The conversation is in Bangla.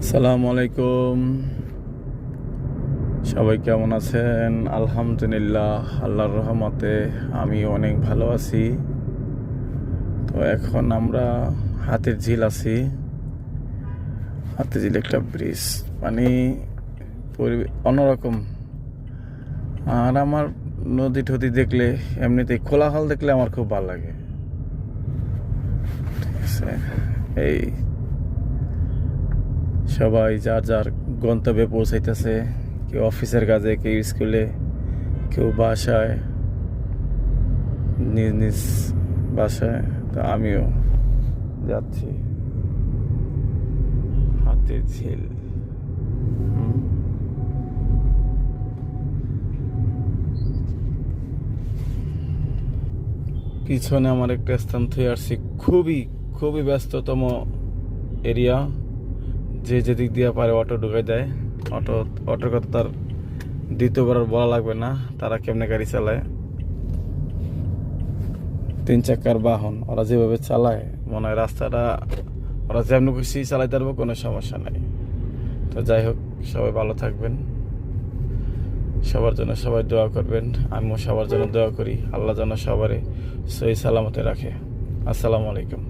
আসসালামু আলাইকুম। সবাই কেমন আছেন? আলহামদুলিল্লাহ, আল্লাহর রহমতে আমি অনেক ভালো আছি। তো এখন আমরা হাতির ঝিল আছি। হাতির ঝিল একটা ব্রিজ, মানে অন্যরকম। আর আমার নদী টদী দেখলে, এমনিতেই কোলাহল দেখলে আমার খুব ভালো লাগে। ঠিক আছে, এই সবাই যার যার গন্তব্যে পৌঁছাইতেছে, কেউ অফিসের কাজে, কেউ স্কুলে, কেউ বাসায়, নিজ নিজ বাসায়। তো আমিও যাচ্ছি হাতির ঝিল। পিছনে আমার একটা স্থান থেকে আসছি, খুবই খুবই ব্যস্ততম এরিয়া। যে যেদিক দিয়ে পারে অটো ঢুকাই দেয়। অটোর কথা তার দ্বিতীয়বার আর বলা লাগবে না, তারা কেমনে গাড়ি চালায়। 3 চাকার বাহন ওরা যেভাবে চালায়, মনে হয় রাস্তাটা ওরা যেমন খুশি চালাইতে পারবো, কোনো সমস্যা নাই। তো যাই হোক, সবাই ভালো থাকবেন, সবার জন্য সবাই দোয়া করবেন। আমিও সবার জন্য দোয়া করি, আল্লাহ যেন সবারই সহি সালামতে রাখে। আসসালামু আলাইকুম।